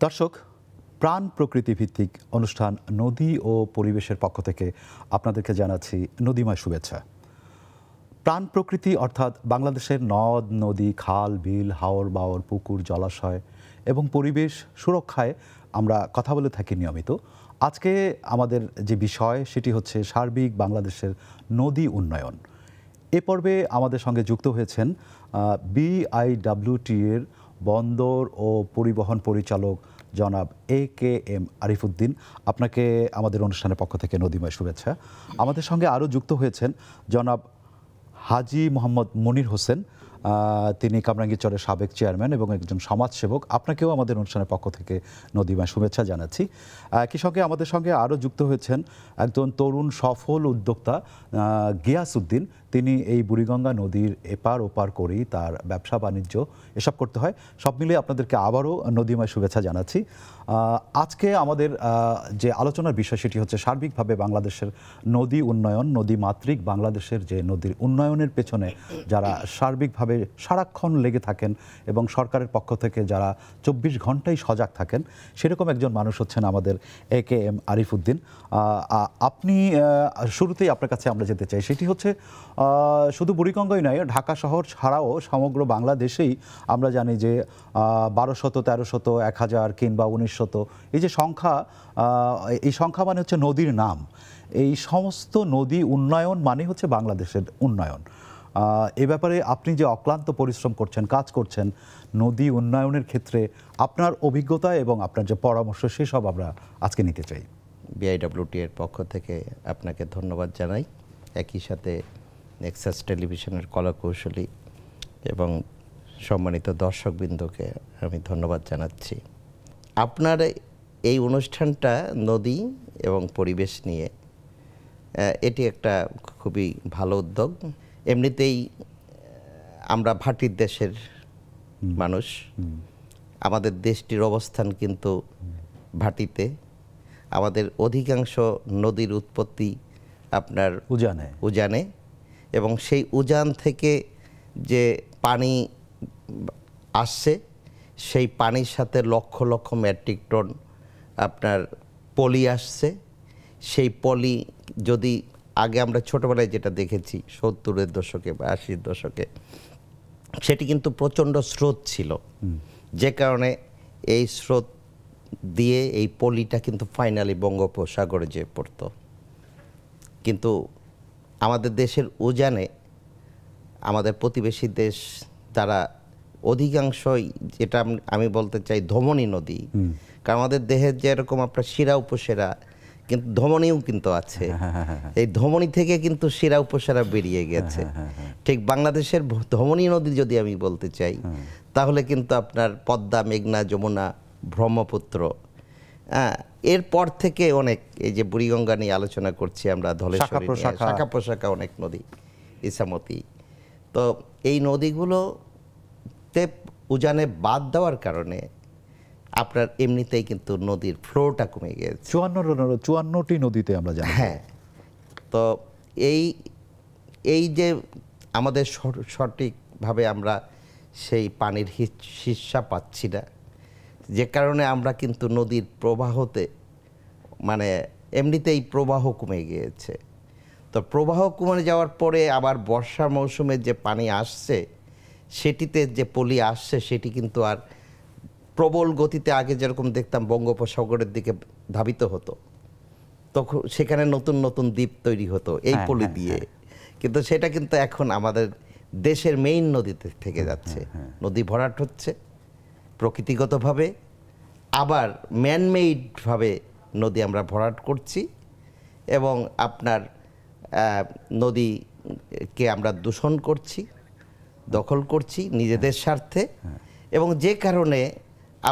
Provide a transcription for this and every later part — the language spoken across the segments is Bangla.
দর্শক, প্রাণ প্রকৃতি ভিত্তিক অনুষ্ঠান নদী ও পরিবেশের পক্ষ থেকে আপনাদেরকে জানাচ্ছি নদীময় শুভেচ্ছা। প্রাণ প্রকৃতি অর্থাৎ বাংলাদেশের নদ নদী, খাল বিল, হাওর বাওর, পুকুর, জলাশয় এবং পরিবেশ সুরক্ষায় আমরা কথা বলে থাকি নিয়মিত। আজকে আমাদের যে বিষয় সেটি হচ্ছে সার্বিক বাংলাদেশের নদী উন্নয়ন। এ পর্বে আমাদের সঙ্গে যুক্ত হয়েছেন BIWT এর বন্দর ও পরিবহন পরিচালক জনাব AKM আরিফউদ্দিন। আপনাকে আমাদের অনুষ্ঠানের পক্ষ থেকে নদীময় শুভেচ্ছা। আমাদের সঙ্গে আরও যুক্ত হয়েছেন জনাব হাজি মোহাম্মদ মনির হোসেন, তিনি কামরাঙ্গীরচরের সাবেক চেয়ারম্যান এবং একজন সমাজসেবক। আপনাকেও আমাদের অনুষ্ঠানের পক্ষ থেকে নদীময় শুভেচ্ছা জানাচ্ছি। একই সঙ্গে আমাদের সঙ্গে আরও যুক্ত হয়েছেন একজন তরুণ সফল উদ্যোক্তা গিয়াস উদ্দিন। তিনি এই বুড়িগঙ্গা নদীর এপার ওপার করেই তার ব্যবসা বাণিজ্য এসব করতে হয়। সব মিলিয়ে আপনাদেরকে আবারও নদীময় শুভেচ্ছা জানাচ্ছি। আজকে আমাদের যে আলোচনার বিষয় সেটি হচ্ছে সার্বিকভাবে বাংলাদেশের নদী উন্নয়ন, নদীমাতৃক বাংলাদেশের যে নদীর উন্নয়নের পেছনে যারা সার্বিকভাবে সারাক্ষণ লেগে থাকেন এবং সরকারের পক্ষ থেকে যারা 24 ঘন্টাই সজাগ থাকেন, সেরকম একজন মানুষ হচ্ছেন আমাদের AKM আরিফউদ্দিন। আপনি শুরুতেই আপনার কাছে আমরা যেতে চাই, সেটি হচ্ছে শুধু বুড়িগঙ্গাই নয়, ঢাকা শহর ছাড়াও সমগ্র বাংলাদেশেই আমরা জানি যে 1200, 1300, 1000 কিংবা 1900 এই যে সংখ্যা, এই সংখ্যা মানে হচ্ছে নদীর নাম। এই সমস্ত নদী উন্নয়ন মানে হচ্ছে বাংলাদেশের উন্নয়ন। এ ব্যাপারে আপনি যে অক্লান্ত পরিশ্রম করছেন, কাজ করছেন নদী উন্নয়নের ক্ষেত্রে, আপনার অভিজ্ঞতা এবং আপনার যে পরামর্শ সেসব আমরা আজকে নিতে চাই। BIWT এর পক্ষ থেকে আপনাকে ধন্যবাদ জানাই, একই সাথে নেক্সাস টেলিভিশনের কলাকৌশলী এবং সম্মানিত দর্শকবৃন্দকে আমি ধন্যবাদ জানাচ্ছি। আপনার এই অনুষ্ঠানটা নদী এবং পরিবেশ নিয়ে, এটি একটা খুবই ভালো উদ্যোগ। এমনিতেই আমরা ভাটির দেশের মানুষ, আমাদের দেশটির অবস্থান কিন্তু ভাটিতে। আমাদের অধিকাংশ নদীর উৎপত্তি আপনার উজানে এবং সেই উজান থেকে যে পানি আসছে সেই পানির সাথে লক্ষ লক্ষ মেট্রিক টন আপনার পলি আসছে। সেই পলি যদি আগে আমরা ছোটোবেলায় যেটা দেখেছি 70-এর দশকে বা 80-এর দশকে, সেটি কিন্তু প্রচণ্ড স্রোত ছিল, যে কারণে এই স্রোত দিয়ে এই পলিটা কিন্তু ফাইনালি বঙ্গোপসাগরে যেয়ে পড়তো। কিন্তু আমাদের দেশের উজানে আমাদের প্রতিবেশী দেশ তারা অধিকাংশই, যেটা আমি বলতে চাই ধমনী নদী, কারণ আমাদের দেহের যেরকম আপনার শিরা উপশিরা, কিন্তু ধমনীও কিন্তু আছে। এই ধমনী থেকে কিন্তু শিরা উপশিরা বেরিয়ে গেছে। ঠিক বাংলাদেশের ধমনী নদী যদি আমি বলতে চাই, তাহলে কিন্তু আপনার পদ্মা, মেঘনা, যমুনা, ব্রহ্মপুত্র, এরপর থেকে অনেক, এই যে বুড়িগঙ্গা নিয়ে আলোচনা করছি আমরা, ধলেশ্বরী, শাখা প্রশাখা অনেক নদী, ইছামতি। তো এই নদীগুলোতে উজানে বাদ দেওয়ার কারণে আপনার এমনিতেই কিন্তু নদীর ফ্লোটা কমে গেছে। 54টি নদীতে আমরা জানি। হ্যাঁ, তো এই যে আমাদের সঠিকভাবে আমরা সেই পানির হিস্সা পাচ্ছি না, যে কারণে আমরা কিন্তু নদীর প্রবাহতে, মানে এমনিতেই প্রবাহ কমে গিয়েছে। তো প্রবাহ কমে যাওয়ার পরে আবার বর্ষা মৌসুমে যে পানি আসছে, সেটিতে যে পলি আসছে, সেটি কিন্তু আর প্রবল গতিতে আগে যেরকম দেখতাম বঙ্গোপসাগরের দিকে ধাবিত হতো, তখন সেখানে নতুন নতুন দ্বীপ তৈরি হতো এই পলি দিয়ে। কিন্তু সেটা কিন্তু এখন আমাদের দেশের মেইন নদীতে থেকে যাচ্ছে। নদী ভরাট হচ্ছে প্রকৃতিগতভাবে, আবার ম্যানমেইডভাবে নদী আমরা ভরাট করছি এবং আপনার নদীকে আমরা দূষণ করছি, দখল করছি নিজেদের স্বার্থে, এবং যে কারণে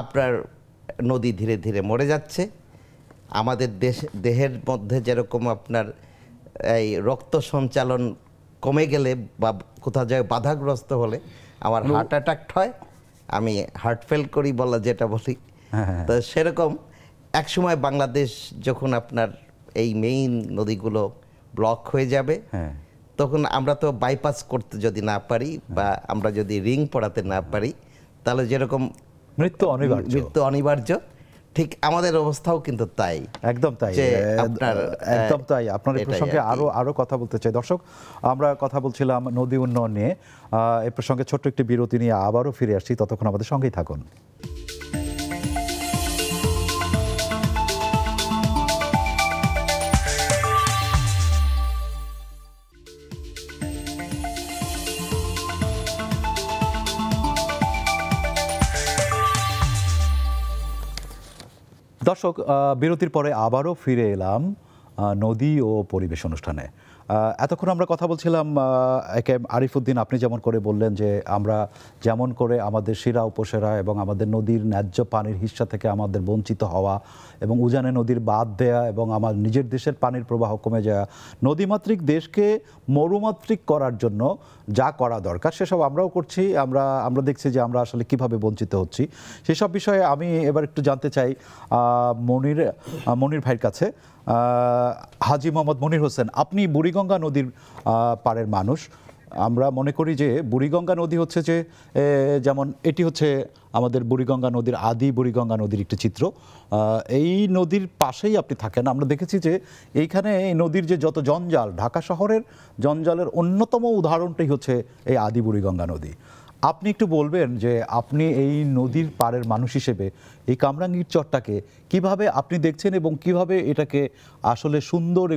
আপনার নদী ধীরে ধীরে মরে যাচ্ছে। আমাদের দেহের মধ্যে যেরকম আপনার এই রক্ত সঞ্চালন কমে গেলে বা কোথাও যায় বাধাগ্রস্ত হলে আমার হার্ট অ্যাটাক হয়, আমি হার্ট ফেল করি বলা যেটা বলি, তো সেরকম একসময় বাংলাদেশ যখন আপনার এই মেইন নদীগুলো ব্লক হয়ে যাবে, হ্যাঁ, তখন আমরা তো বাইপাস করতে যদি না পারি বা আমরা যদি রিং পড়াতে না পারি, তাহলে যেরকম মৃত্যু অনিবার্য, ঠিক আমাদের অবস্থাও কিন্তু তাই। একদম তাই, একদম তাই। আপনার এই প্রসঙ্গে আরো কথা বলতে চাই। দর্শক, আমরা কথা বলছিলাম নদী উন্নয়ন নিয়ে। এই প্রসঙ্গে ছোট্ট একটি বিরতি নিয়ে আবারও ফিরে আসছি, ততক্ষণ আমাদের সঙ্গেই থাকুন। দর্শক, বিরতির পরে আবারও ফিরে এলাম নদী ও পরিবেশ অনুষ্ঠানে। এতক্ষণ আমরা কথা বলছিলাম একেএম আরিফুদ্দিন, আপনি যেমন করে বললেন যে আমরা যেমন করে আমাদের শিরা উপশিরা এবং আমাদের নদীর ন্যায্য পানির হিস্সা থেকে আমাদের বঞ্চিত হওয়া এবং উজানে নদীর বাঁধ দেয়া এবং আমার নিজের দেশের পানির প্রবাহ কমে যাওয়া, নদীমাতৃক দেশকে মরুমাতৃক করার জন্য যা করা দরকার সেসব আমরাও করছি। আমরা দেখছি যে আমরা আসলে কিভাবে বঞ্চিত হচ্ছি। সেসব বিষয়ে আমি এবার একটু জানতে চাই মনির ভাইয়ের কাছে। হাজী মোহাম্মদ মনির হোসেন, আপনি বুড়িগঙ্গা নদীর পাড়ের মানুষ। আমরা মনে করি যে বুড়িগঙ্গা নদী হচ্ছে যে যেমন এটি হচ্ছে আমাদের বুড়িগঙ্গা নদীর বুড়িগঙ্গা নদীর একটি চিত্র। এই নদীর পাশেই আপনি থাকেন। আমরা দেখেছি যে এইখানে এই নদীর যে যত জঞ্জাল, ঢাকা শহরের জঞ্জালের অন্যতম উদাহরণটাই হচ্ছে এই বুড়িগঙ্গা নদী। আপনি একটু বলবেন যে আপনি এই নদীর পাড়ের মানুষ হিসেবে এই কামরাঙ্গীর চরটাকে কিভাবে আপনি দেখছেন এবং কিভাবে এটাকে আসলে সুন্দর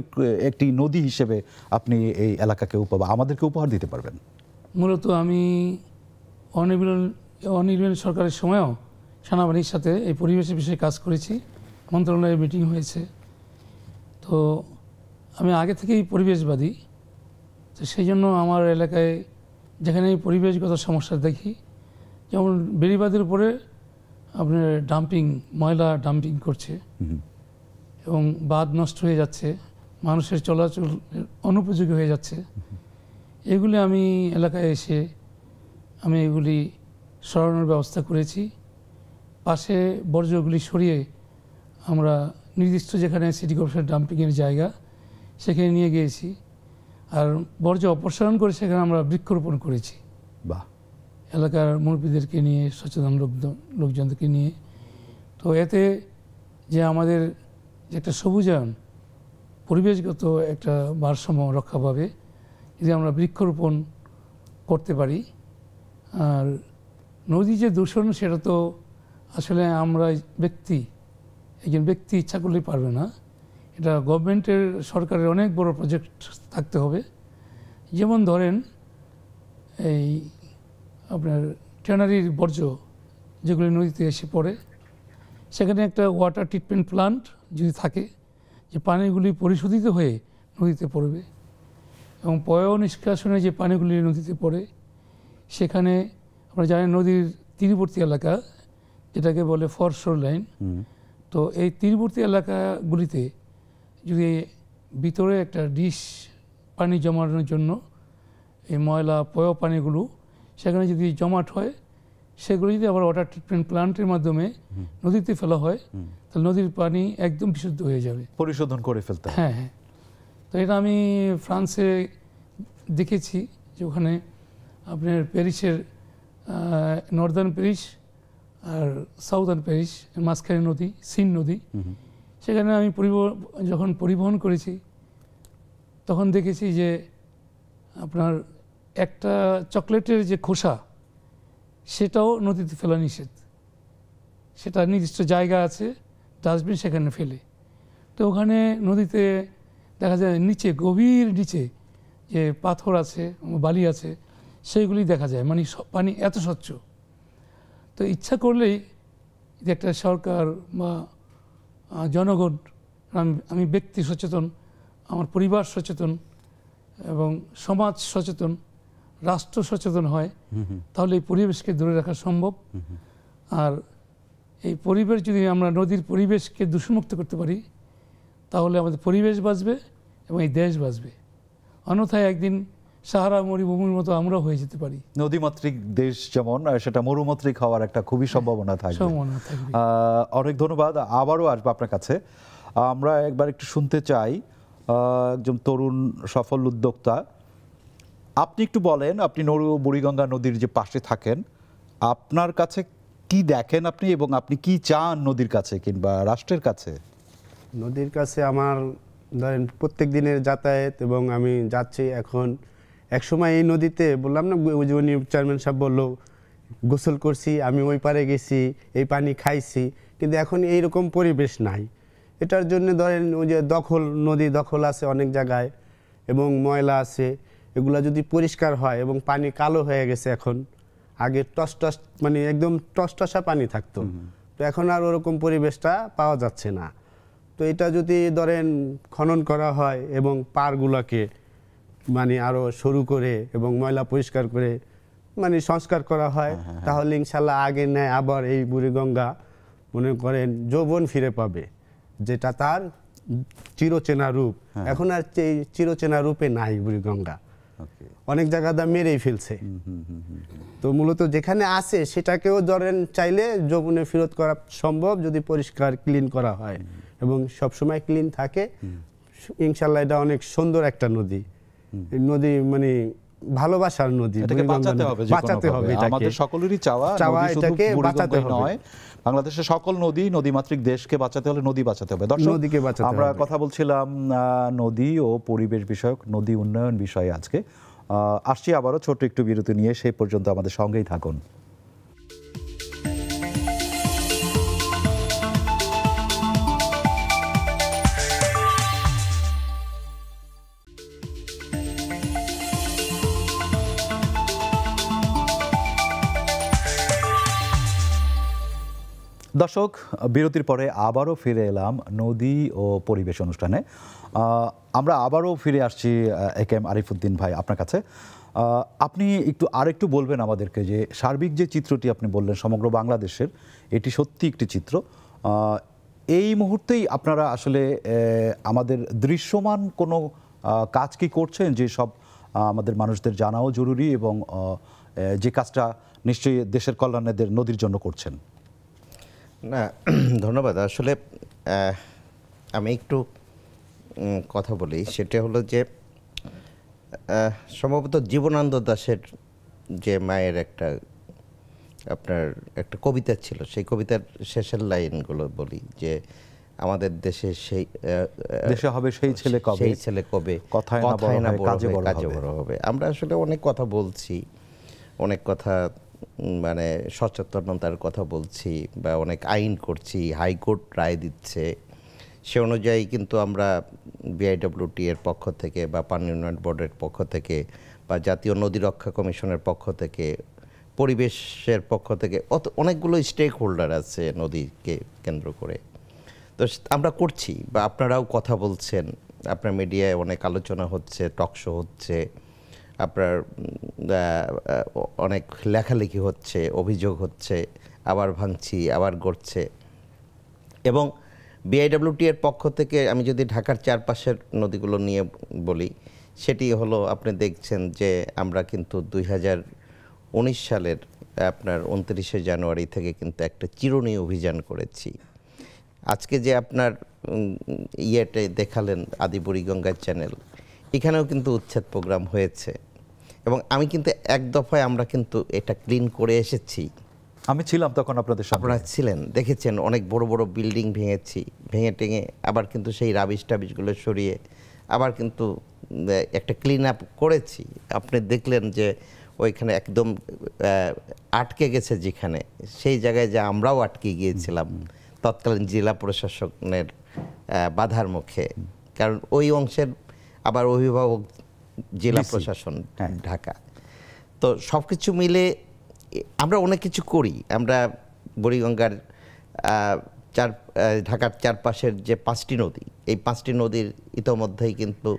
একটি নদী হিসেবে আপনি এই এলাকাকে আমাদেরকে উপহার দিতে পারবেন? মূলত আমি অনির্বাণ সরকারের সময়ও সেনাবাহিনীর সাথে এই পরিবেশের বিষয়ে কাজ করেছি, মন্ত্রণালয়ের মিটিং হয়েছে। তো আমি আগে থেকেই পরিবেশবাদী, তো সেই জন্য আমার এলাকায় যেখানে পরিবেশগত সমস্যা দেখি, যেমন বেড়িবাঁধের উপরে আপনার ময়লা ডাম্পিং করছে এবং বাঁধ নষ্ট হয়ে যাচ্ছে, মানুষের চলাচল অনুপযোগী হয়ে যাচ্ছে। এগুলি আমি এলাকায় এসে আমি এগুলি সরানোর ব্যবস্থা করেছি। পাশে বর্জ্যগুলি সরিয়ে আমরা নির্দিষ্ট যেখানে সিটি কর্পোরেশন ডাম্পিংয়ের জায়গা সেখানে নিয়ে গিয়েছি, আর বর্জ্য অপসারণ করে সেখানে আমরা বৃক্ষরোপণ করেছি। বাহ! এলাকার মুরব্বীদেরকে নিয়ে, সচেতন লোকজনদেরকে নিয়ে। তো এতে যে আমাদের যে একটা সবুজায়ন, পরিবেশগত একটা ভারসাম্য রক্ষা পাবে যদি আমরা বৃক্ষরোপণ করতে পারি। আর নদী যে দূষণ, সেটা তো আসলে আমরা একজন ব্যক্তি ইচ্ছা করলেই পারবে না। এটা গভর্নমেন্টের, সরকারের অনেক বড় প্রজেক্ট থাকতে হবে। যেমন ধরেন এই আপনার ট্যানারির বর্জ্য যেগুলি নদীতে এসে পড়ে, সেখানে একটা ওয়াটার ট্রিটমেন্ট প্লান্ট যদি থাকে, যে পানিগুলি পরিশোধিত হয়ে নদীতে পড়বে এবং নিষ্কাশনে যে পানিগুলি নদীতে পড়ে, সেখানে আমরা জানি নদীর তীরবর্তী এলাকা যেটাকে বলে ফরশোর লাইন। তো এই তীরবর্তী এলাকাগুলিতে যদি ভিতরে একটা ডিশ পানি জমানোর জন্য এই ময়লা পানিগুলো সেখানে যদি জমাট হয়, সেগুলো যদি আবার ওয়াটার ট্রিটমেন্ট প্লান্টের মাধ্যমে নদীতে ফেলা হয়, তাহলে নদীর পানি একদম বিশুদ্ধ হয়ে যাবে, পরিশোধন করে ফেলতে। হ্যাঁ হ্যাঁ। তো এটা আমি ফ্রান্সে দেখেছি, যে ওখানে আপনার প্যারিসের নর্দার্ন প্যারিস আর সাউদার্ন প্যারিস মাঝখানে নদী, সিন নদী, সেখানে আমি যখন পরিবহন করেছি তখন দেখেছি যে আপনার একটা চকলেটের যে খোসা, সেটাও নদীতে ফেলা নিষেধ। সেটা নির্দিষ্ট জায়গা আছে, ডাস্টবিন, সেখানে ফেলে। তো ওখানে নদীতে দেখা যায় নিচে, গভীর নিচে যে পাথর আছে, বালি আছে, সেইগুলি দেখা যায়, মানে পানি এত স্বচ্ছ। তো ইচ্ছা করলেই যে একটা সরকার বা জনগণ, আমি ব্যক্তি সচেতন, আমার পরিবার সচেতন এবং সমাজ সচেতন, রাষ্ট্র সচেতন হয়, তাহলে এই পরিবেশকে ধরে রাখা সম্ভব। আর এই পরিবেশ যদি আমরা নদীর পরিবেশকে দূষণমুক্ত করতে পারি, তাহলে আমাদের পরিবেশ বাঁচবে এবং এই দেশ বাঁচবে। অন্যথায় একদিন সাহারা মরুভূমির মতো আমরাও হয়ে যেতে পারি। নদীমাতৃক দেশ যেমন, সেটা মরুমাতৃক হওয়ার একটা খুবই সম্ভাবনা থাকবে। সম্ভাবনা থাকবে। অনেক ধন্যবাদ, আবারও আসবো আপনার কাছে। আমরা একবার একটু শুনতে চাই একজন তরুণ সফল উদ্যোক্তা, আপনি একটু বলেন, আপনি বুড়িগঙ্গা নদীর যে পাশে থাকেন, আপনার কাছে কি দেখেন আপনি, এবং আপনি কি চান নদীর কাছে কিংবা রাষ্ট্রের কাছে? নদীর কাছে আমার ধরেন প্রত্যেক দিনের যাতায়াত, এবং আমি যাচ্ছি এখন। একসময় এই নদীতে বললাম না, ওই যে উনি চেয়ারম্যান সাহেব বললো গোসল করছি, আমি ওই পারে গেছি, এই পানি খাইছি, কিন্তু এখন এইরকম পরিবেশ নাই। এটার জন্য ধরেন ওই যে দখল, নদী দখল আছে অনেক জায়গায়, এবং ময়লা আছে। এগুলা যদি পরিষ্কার হয়, এবং পানি কালো হয়ে গেছে এখন, আগে টস মানে একদম টসটসা পানি থাকতো, তো এখন আর ওরকম পরিবেশটা পাওয়া যাচ্ছে না। তো এটা যদি ধরেন খনন করা হয় এবং পাড়গুলোকে মানে আরও সরু করে এবং ময়লা পরিষ্কার করে মানে সংস্কার করা হয়, তাহলে ইনশাল্লাহ আগে নেয় আবার এই বুড়িগঙ্গা মনে করেন যৌবন ফিরে পাবে, যেটা তার চিরচেনা রূপ। এখন আর চিরচেনা রূপে নাই বুড়িগঙ্গা, অনেক জায়গাটা মেরেই ফেলছে। তো মূলত যেখানে আছে সেটাকেও ধরেন চাইলে যৌবনে ফেরত করা সম্ভব, যদি পরিষ্কার ক্লিন করা হয় এবং সবসময় ক্লিন থাকে। ইনশাল্লাহ এটা অনেক সুন্দর একটা নদী, নদী মানে ভালোবাসার নদী, বাঁচাতে হবে। আমাদের সকলেরই চাওয়া এটাকে বাঁচাতে নয়, বাংলাদেশের সকল নদীমাতৃক দেশকে বাঁচাতে হলে নদী বাঁচাতে হবে। দর্শক, আমরা কথা বলছিলাম নদী ও পরিবেশ বিষয়ক, নদী উন্নয়ন বিষয়ে। আজকে আসছি আবারও ছোট্ট একটু বিরতি নিয়ে, সেই পর্যন্ত আমাদের সঙ্গেই থাকুন। দর্শক, বিরতির পরে আবারও ফিরে এলাম নদী ও পরিবেশ অনুষ্ঠানে। আমরা আবারও ফিরে আসছি একেএম আরিফুদ্দিন ভাই আপনার কাছে। আপনি আরেকটু বলবেন আমাদেরকে যে সার্বিক যে চিত্রটি আপনি বললেন সমগ্র বাংলাদেশের, এটি সত্যি একটি চিত্র। এই মুহূর্তেই আপনারা আসলে আমাদের দৃশ্যমান কোনো কাজ কি করছেন, যে সব আমাদের মানুষদের জানাও জরুরি, এবং যে কাজটা নিশ্চয়ই দেশের কল্যাণের নদীর জন্য করছেন? না, ধন্যবাদ। আসলে আমি একটু কথা বলি, সেটা হলো যে সম্ভবত জীবনানন্দ দাশের যে মায়ের আপনার একটা কবিতা ছিল, সেই কবিতার শেষের লাইনগুলো বলি যে আমাদের দেশে দেশে হবে সেই ছেলে কবে কথায় না কাজে বড় হবে। আমরা আসলে অনেক কথা বলছি, অনেক কথা মানে সচেতনতার কথা বলছি, বা অনেক আইন করছি, হাইকোর্ট রায় দিচ্ছে, সে অনুযায়ী কিন্তু আমরা বিআইডব্লিউটি এর পক্ষ থেকে বা পানি উন্নয়ন বোর্ডের পক্ষ থেকে বা জাতীয় নদী রক্ষা কমিশনের পক্ষ থেকে, পরিবেশের পক্ষ থেকে অনেকগুলো স্টেক হোল্ডার আছে নদীকে কেন্দ্র করে, তো আমরা করছি, বা আপনারাও কথা বলছেন, আপনার মিডিয়ায় অনেক আলোচনা হচ্ছে, টকশো হচ্ছে, আপনার অনেক লেখালেখি হচ্ছে, অভিযোগ হচ্ছে, আবার ভাঙছি আবার গড়ছে। এবং বিআইডব্লিউটি এর পক্ষ থেকে আমি যদি ঢাকার চারপাশের নদীগুলো নিয়ে বলি, সেটি হলো আপনি দেখছেন যে আমরা কিন্তু 2019 সালের আপনার 29শে জানুয়ারি থেকে কিন্তু একটা চিরুনি অভিযান করেছি। আজকে যে আপনার ইয়েতে দেখালেন আদি বুড়িগঙ্গা চ্যানেল, এখানেও কিন্তু উচ্ছেদ প্রোগ্রাম হয়েছে, এবং আমি কিন্তু এক দফায় আমরা কিন্তু এটা ক্লিন করে এসেছি। আমি ছিলাম তখন আপনাদের সাথে, আপনারা ছিলেন, দেখেছেন অনেক বড় বড় বিল্ডিং ভেঙে টেঙে আবার কিন্তু সেই টাবিশগুলো সরিয়ে আবার কিন্তু একটা ক্লিন আপ করেছি। আপনি দেখলেন যে ওইখানে একদম আটকে গেছে, যেখানে সেই জায়গায় যে আমরাও আটকে গিয়েছিলাম তৎকালীন জেলা প্রশাসনের বাধার মুখে, কারণ ওই অংশের আবার অভিভাবক জেলা প্রশাসন ঢাকা। তো সব কিছু মিলে আমরা অনেক কিছু করি। আমরা বুড়িগঙ্গার ঢাকার চারপাশের যে 5টি নদী, এই 5টি নদীর ইতোমধ্যেই কিন্তু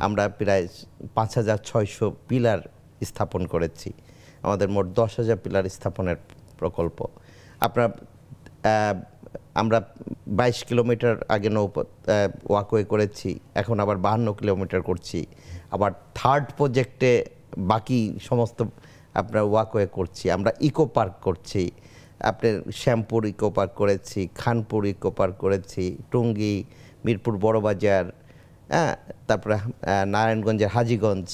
আমরা প্রায় 5600 পিলার স্থাপন করেছি। আমাদের মোট 10,000 পিলার স্থাপনের প্রকল্প। আমরা 22 কিলোমিটার আগে ওয়াকওয়ে করেছি, এখন আবার 52 কিলোমিটার করছি, আবার থার্ড প্রজেক্টে বাকি সমস্ত আপনার ওয়াকওয়ে করছি। আমরা ইকো পার্ক করছি, আপনার শ্যামপুর ইকো পার্ক করেছি, খানপুর ইকো পার্ক করেছি, টঙ্গী, মিরপুর বড়বাজার, হ্যাঁ, তারপরে নারায়ণগঞ্জের হাজীগঞ্জ,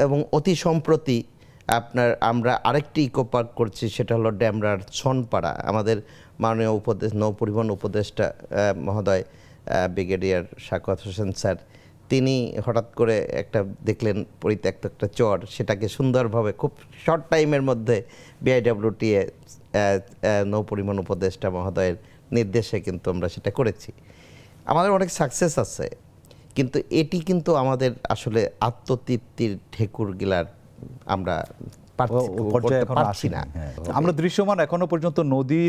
এবং অতি সম্প্রতি আমরা আরেকটি ইকো পার্ক করছি, সেটা হলো ড্যামরার ছনপাড়া। আমাদের মাননীয় নৌপরিবহন উপদেষ্টা মহোদয় ব্রিগেডিয়ার শাকওয়াত হোসেন স্যার, তিনি হঠাৎ করে দেখলেন পরিত্যক্ত একটা চর, সেটাকে সুন্দরভাবে খুব শর্ট টাইমের মধ্যে বিআইডব্লিউটিএ নৌপরিবহন উপদেষ্টা মহোদয়ের নির্দেশে কিন্তু আমরা সেটা করেছি। আমাদের অনেক সাকসেস আছে, কিন্তু এটি কিন্তু আমাদের আসলে আত্মতৃপ্তির ঠেকুর গিলার আমরা পারছি না। আমরা দৃশ্যমান এখনো পর্যন্ত নদী,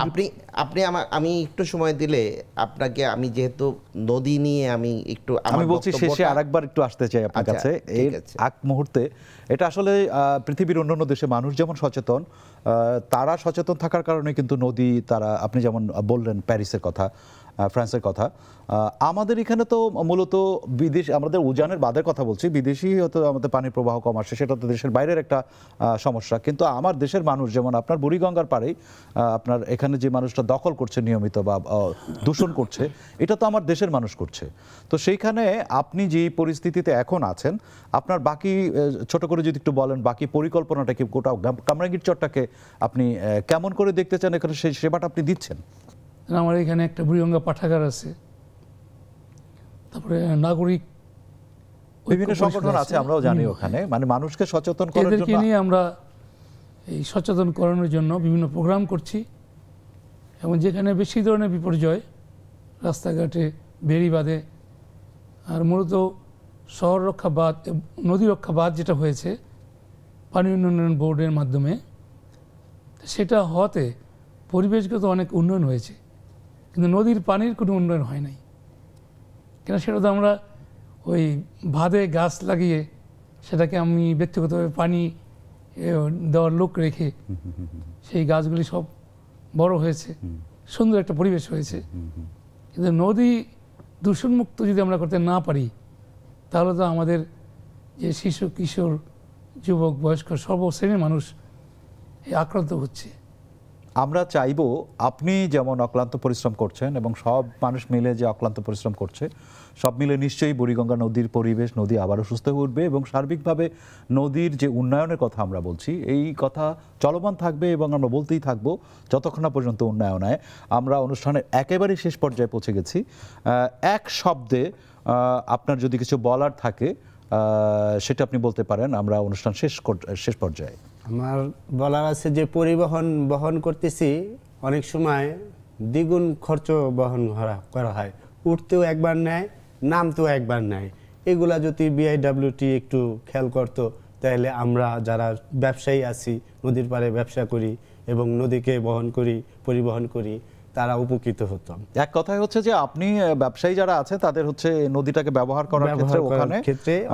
আমি একটু সময় দিলে আপনাকে, আমি যেহেতু নদী নিয়ে আমি বলছি শেষে আরেকবার একটু আসতে চাই আপনার কাছে। এর এক মুহূর্তে এটা আসলে পৃথিবীর অন্যান্য দেশে মানুষ যেমন সচেতন, তারা সচেতন থাকার কারণে কিন্তু নদী, তারা আপনি যেমন বললেন প্যারিসের কথা, ফ্রান্সের কথা, আমাদের এখানে তো মূলত বিদেশ, আমাদের উজানের বাঁধের কথা বলছি, বিদেশি হয়তো আমাদের পানির প্রবাহ কম আসে, সেটা তো দেশের বাইরের একটা সমস্যা। কিন্তু আমার দেশের মানুষ যেমন আপনার বুড়িগঙ্গার পাড়েই আপনার এখানে যে মানুষটা দখল করছে নিয়মিত বা দূষণ করছে, এটা তো আমার দেশের মানুষ করছে। তো সেইখানে আপনি যে পরিস্থিতিতে এখন আছেন, আপনার বাকি ছোট করে যদি একটু বলেন, বাকি পরিকল্পনাটা কি, গোটা কামরাঙ্গীর চরটাকে আপনি কেমন করে দেখতে চান, এখানে সেই সেবাটা আপনি দিচ্ছেন? আমার এখানে একটা বুড়িগঙ্গা পাঠাগার আছে, তারপরে নাগরিক বিভিন্ন সংগঠন আছে, আমরাও জানি ওখানে, মানে মানুষকে সচেতন করার জন্য। এদেরকে নিয়ে আমরা এই সচেতন করানোর জন্য বিভিন্ন প্রোগ্রাম করছি, এবং যেখানে বেশি ধরনের বিপর্যয়, রাস্তাঘাটে বেড়ি বাঁধে, আর মূলত শহর রক্ষা বাঁধ, নদী রক্ষা বাঁধ যেটা হয়েছে পানি উন্নয়ন বোর্ডের মাধ্যমে, সেটা হওয়াতে পরিবেশগত অনেক উন্নয়ন হয়েছে, কিন্তু নদীর পানির কোনো উন্নয়ন হয় নাই। কেন, সেটা তো আমরা ওই বাঁধে গাছ লাগিয়ে সেটাকে আমি ব্যক্তিগতভাবে পানি দেওয়ার লোক রেখে সেই গাছগুলি সব বড় হয়েছে, সুন্দর একটা পরিবেশ হয়েছে। কিন্তু নদী দূষণমুক্ত যদি আমরা করতে না পারি, তাহলে তো আমাদের যে শিশু, কিশোর, যুবক, বয়স্ক সর্বশ্রেণীর মানুষ আক্রান্ত হচ্ছে। আমরা চাইবো আপনি যেমন অক্লান্ত পরিশ্রম করছেন এবং সব মানুষ মিলে যে অক্লান্ত পরিশ্রম করছে, সব মিলে নিশ্চয়ই বুড়িগঙ্গা নদীর পরিবেশ, নদী আবারও সুস্থ হয়ে উঠবে এবং সার্বিকভাবে নদীর যে উন্নয়নের কথা আমরা বলছি, এই কথা চলমান থাকবে এবং আমরা বলতেই থাকবো যতক্ষণ না পর্যন্ত উন্নয়ন হয়। আমরা অনুষ্ঠানের একেবারেই শেষ পর্যায়ে পৌঁছে গেছি। এক শব্দে আপনার যদি কিছু বলার থাকে সেটা আপনি বলতে পারেন, আমরা অনুষ্ঠান শেষ পর্যায়ে। আমার বলার আছে যে পরিবহন বহন করতেছি, অনেক সময় দ্বিগুণ খরচ বহন করা হয়, উঠতেও একবার নেয়, নামতেও একবার নেয়। এগুলা যদি বিআইডব্লিউটি একটু খেয়াল করতো, তাহলে আমরা যারা ব্যবসায়ী আছি, নদীর পাড়ে ব্যবসা করি এবং নদীকে পরিবহন করি, তারা উপকৃত হতাম। এক কথায় হচ্ছে যে আপনি ব্যবসায়ী যারা আছে তাদের হচ্ছে নদীটাকে ব্যবহার করার ক্ষেত্রে ওখানে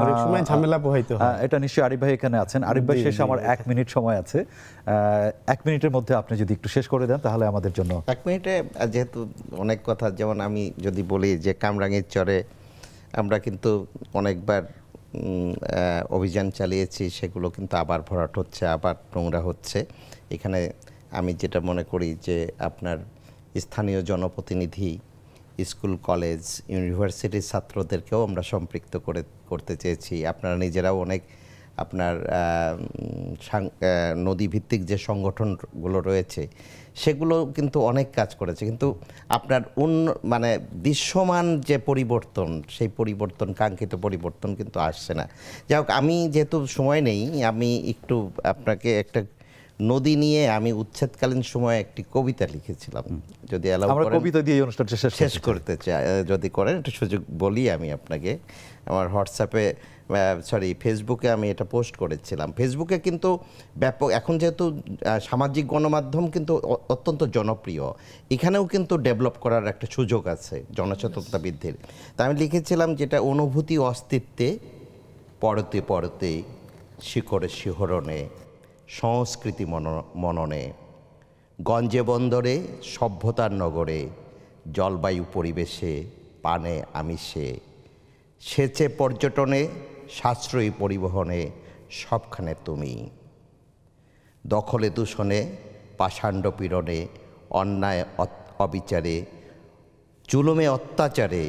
অনেক সময় ঝামেলা পোহাইতে হয়। এটা নিশ্চয়ই আরিফ ভাই এখানে আছেন। আরিফ ভাই, শেষে আমার 1 মিনিট সময় আছে, 1 মিনিটের মধ্যে আপনি যদি একটু শেষ করে দেন তাহলে আমাদের জন্য। 1 মিনিটে যেহেতু অনেক কথা, যেমন আমি যদি বলি যে কামরাঙ্গীর চরে আমরা কিন্তু অনেকবার অভিযান চালিয়েছি, সেগুলো কিন্তু আবার ভরাট হচ্ছে, আবার নোংরা হচ্ছে। এখানে আমি যেটা মনে করি যে আপনার স্থানীয় জনপ্রতিনিধি, স্কুল, কলেজ, ইউনিভার্সিটির ছাত্রদেরকেও আমরা সম্পৃক্ত করতে চেয়েছি। আপনারা নিজেরাও অনেক আপনার নদীভিত্তিক যে সংগঠনগুলো রয়েছে সেগুলো কিন্তু অনেক কাজ করেছে, কিন্তু আপনার মানে দৃশ্যমান যে পরিবর্তন, সেই পরিবর্তন, কাঙ্ক্ষিত পরিবর্তন কিন্তু আসছে না। যাই হোক, আমি যেহেতু সময় নেই, আমি একটু আপনাকে একটা নদী নিয়ে আমি উচ্ছেদকালীন সময়ে একটি কবিতা লিখেছিলাম, যদি কবিতা দিয়ে অনুষ্ঠানটা শেষ করতে চাই, যদি করেন একটু সুযোগ বলি আমি আপনাকে। আমার হোয়াটসঅ্যাপে, ফেসবুকে আমি এটা পোস্ট করেছিলাম। ফেসবুকে কিন্তু ব্যাপক, এখন যেহেতু সামাজিক গণমাধ্যম কিন্তু অত্যন্ত জনপ্রিয়, এখানেও কিন্তু ডেভেলপ করার একটা সুযোগ আছে জনসচেতনতা বৃদ্ধির। তা আমি লিখেছিলাম যেটা অনুভূতি অস্তিত্বে, পরতে পরতে, শিকড়ে শিহরণে, সংস্কৃতি মননে, গঞ্জে বন্দরে, সভ্যতার নগরে, জলবায়ু পরিবেশে, পানে আমিষে, সেচে পর্যটনে, সাশ্রয়ী পরিবহনে, সবখানে তুমি। দখলে দূষণে, পাষাণ্ড পীড়নে, অন্যায় অবিচারে, জুলুমে অত্যাচারে,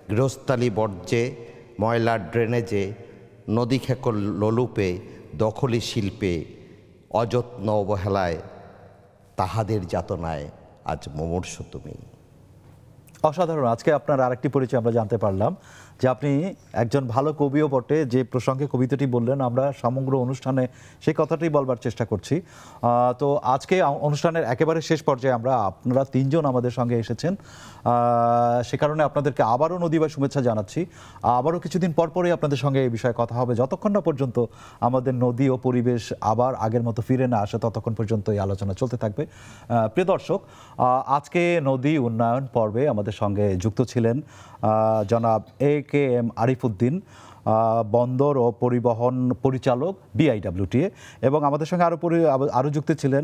গৃহস্থালী বর্জ্যে, ময়লার ড্রেনেজে, নদী খেকল লোলুপে, দখলি শিল্পে, অযত্ন অবহেলায়, তাহাদের যাতনায় আজ মুমূর্ষ তুমি। অসাধারণ। আজকে আপনার আরেকটি পরিচয় আমরা জানতে পারলাম যে আপনি একজন ভালো কবিও বটে। যে প্রসঙ্গে কবিতাটি বললেন আমরা সমগ্র অনুষ্ঠানে সেই কথাটাই বলবার চেষ্টা করছি। তো আজকে অনুষ্ঠানের একেবারে শেষ পর্যায়ে আপনারা তিনজন আমাদের সঙ্গে এসেছেন, সে কারণে আপনাদেরকে আবারও নদীবাই শুভেচ্ছা জানাচ্ছি। আবারও কিছুদিন পরপরই আপনাদের সঙ্গে এই বিষয়ে কথা হবে। যতক্ষণ না পর্যন্ত আমাদের নদী ও পরিবেশ আবার আগের মতো ফিরে না আসে ততক্ষণ পর্যন্ত এই আলোচনা চলতে থাকবে। প্রিয় দর্শক, আজকে নদী উন্নয়ন পর্বে আমাদের সঙ্গে যুক্ত ছিলেন জনাব AKM আরিফউদ্দিন, বন্দর ও পরিবহন পরিচালক BIWTA, এবং আমাদের সঙ্গে আরও যুক্ত ছিলেন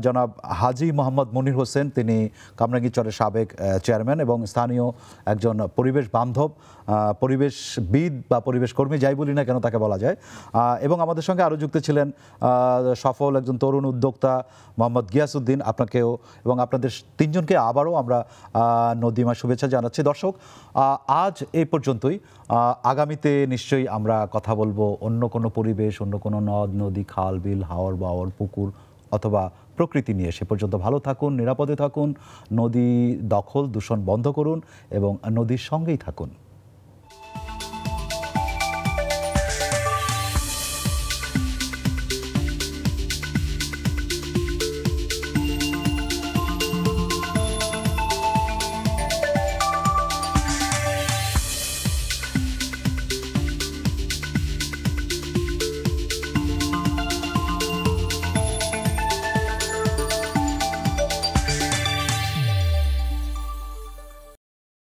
জনাব হাজী মোহাম্মদ মনির হোসেন, তিনি কামরাঙ্গীরচরের সাবেক চেয়ারম্যান এবং স্থানীয় একজন পরিবেশ বান্ধব, পরিবেশবিদ বা পরিবেশ কর্মী যাই বলি না কেন তাকে বলা যায়। এবং আমাদের সঙ্গে আরও যুক্ত ছিলেন সফল একজন তরুণ উদ্যোক্তা মোহাম্মদ গিয়াসউদ্দিন। আপনাকেও এবং আপনাদের তিনজনকে আবারও আমরা নদীমা শুভেচ্ছা জানাচ্ছি। দর্শক, আজ এই পর্যন্তই। আগামীতে নিশ্চয়ই আমরা কথা বলবো অন্য কোনো পরিবেশ, অন্য কোনো নদ নদী, খাল বিল, হাওর বাওর, পুকুর অথবা প্রকৃতি নিয়ে। সে পর্যন্ত ভালো থাকুন, নিরাপদে থাকুন, নদী দখল দূষণ বন্ধ করুন এবং নদীর সঙ্গেই থাকুন।